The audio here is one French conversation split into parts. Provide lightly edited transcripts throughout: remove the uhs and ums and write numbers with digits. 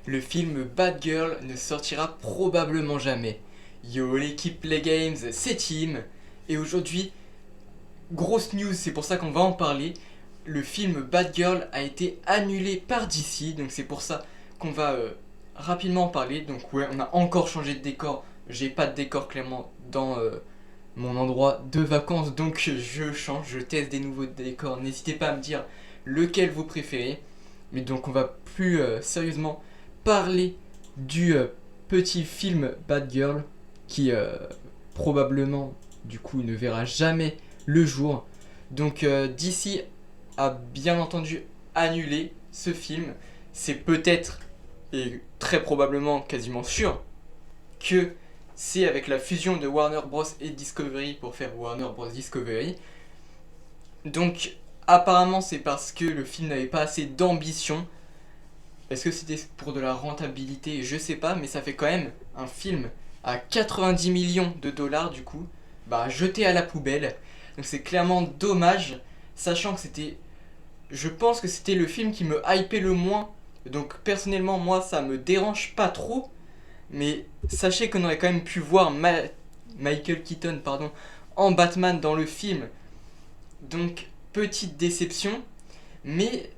le film Bad Girl ne sortira probablement jamais. Yo l'équipe Play Games, c'est Tim, et aujourd'hui, grosse news, c'est pour ça qu'on va en parler. Le film Bad Girl a été annulé par DC, donc c'est pour ça qu'on va rapidement en parler. Donc ouais, on a encore changé de décor, j'ai pas de décor clairement dans mon endroit de vacances, donc je change, je teste des nouveaux décors. N'hésitez pas à me dire lequel vous préférez. Mais donc on va plus sérieusement parler du petit film Bad Girl qui probablement du coup ne verra jamais le jour. Donc DC a bien entendu annulé ce film. C'est peut-être et très probablement quasiment sûr que c'est avec la fusion de Warner Bros et Discovery pour faire Warner Bros Discovery. Donc apparemment c'est parce que le film n'avait pas assez d'ambition. Est-ce que c'était pour de la rentabilité? Je sais pas, mais ça fait quand même un film à 90 millions de dollars du coup, bah jeté à la poubelle. Donc c'est clairement dommage, sachant que c'était... Je pense que c'était le film qui me hypait le moins. Donc personnellement moi ça me dérange pas trop. Mais sachez qu'on aurait quand même pu voir Michael Keaton en Batman dans le film. Donc petite déception. Mais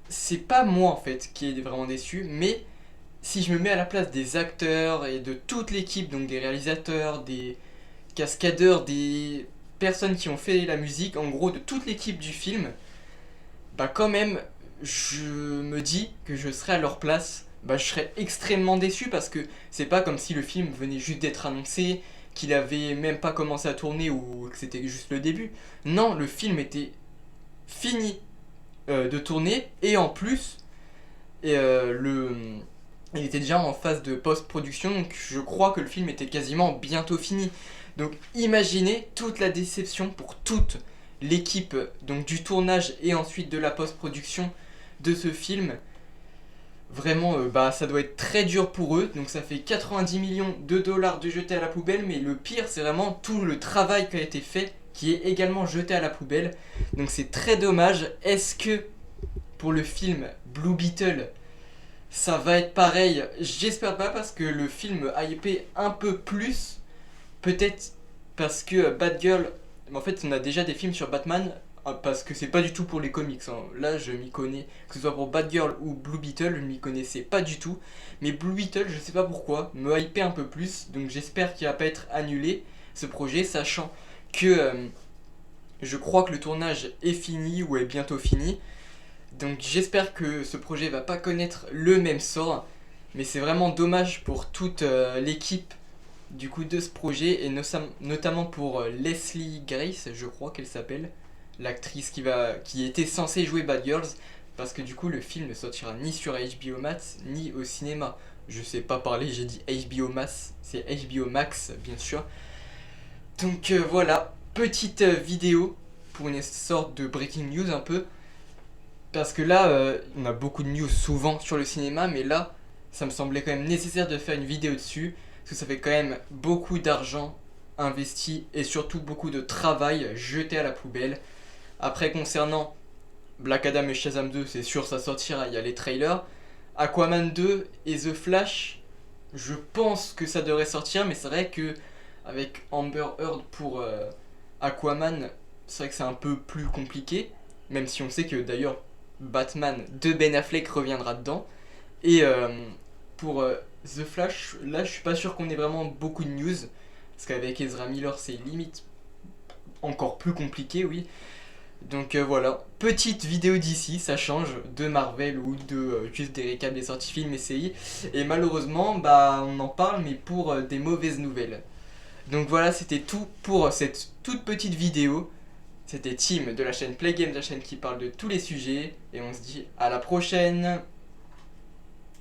c'est pas moi en fait qui est vraiment déçu. Mais si je me mets à la place des acteurs et de toute l'équipe, donc des réalisateurs, des cascadeurs, des personnes qui ont fait la musique, en gros de toute l'équipe du film, bah quand même je me dis que je serais à leur place, bah je serais extrêmement déçu parce que c'est pas comme si le film venait juste d'être annoncé, qu'il avait même pas commencé à tourner ou que c'était juste le début. Non, le film était fini de tourner et en plus il était déjà en phase de post-production, donc je crois que le film était quasiment bientôt fini. Donc imaginez toute la déception pour toute l'équipe donc du tournage et ensuite de la post-production de ce film. Vraiment, bah ça doit être très dur pour eux. Donc ça fait 90 millions de dollars de jeter à la poubelle, mais le pire c'est vraiment tout le travail qui a été fait qui est également jeté à la poubelle. Donc c'est très dommage. Est-ce que pour le film Blue Beetle ça va être pareil? J'espère pas parce que le film a hypé un peu plus. Peut-être parce que Bad Girl, en fait on a déjà des films sur Batman, parce que c'est pas du tout pour les comics, hein. Là je m'y connais, que ce soit pour Bad Girl ou Blue Beetle, je m'y connaissais pas du tout. Mais Blue Beetle, je sais pas pourquoi, me hypait un peu plus, donc j'espère qu'il va pas être annulé ce projet, sachant que je crois que le tournage est fini ou est bientôt fini. Donc j'espère que ce projet va pas connaître le même sort, mais c'est vraiment dommage pour toute l'équipe du coup de ce projet et notamment pour Leslie Grace, je crois qu'elle s'appelle, l'actrice qui était censée jouer Bad Girls, parce que du coup le film ne sortira ni sur HBO Max ni au cinéma. Je sais pas parler, j'ai dit HBO Max, c'est HBO Max bien sûr. Donc voilà, petite vidéo pour une sorte de breaking news un peu. Parce que là, on a beaucoup de news souvent sur le cinéma, mais là, ça me semblait quand même nécessaire de faire une vidéo dessus, parce que ça fait quand même beaucoup d'argent investi et surtout beaucoup de travail jeté à la poubelle. Après, concernant Black Adam et Shazam 2, c'est sûr, ça sortira, il y a les trailers. Aquaman 2 et The Flash, je pense que ça devrait sortir, mais c'est vrai que avec Amber Heard pour Aquaman, c'est vrai que c'est un peu plus compliqué, même si on sait que d'ailleurs Batman de Ben Affleck reviendra dedans. Et pour The Flash, là je suis pas sûr qu'on ait vraiment beaucoup de news. Parce qu'avec Ezra Miller c'est limite encore plus compliqué, oui. Donc voilà, petite vidéo d'ici, ça change de Marvel ou de juste des récaps des sorties films et séries. Et malheureusement, bah on en parle mais pour des mauvaises nouvelles. Donc voilà, c'était tout pour cette toute petite vidéo. C'était Tim de la chaîne Play Games, la chaîne qui parle de tous les sujets. Et on se dit à la prochaine!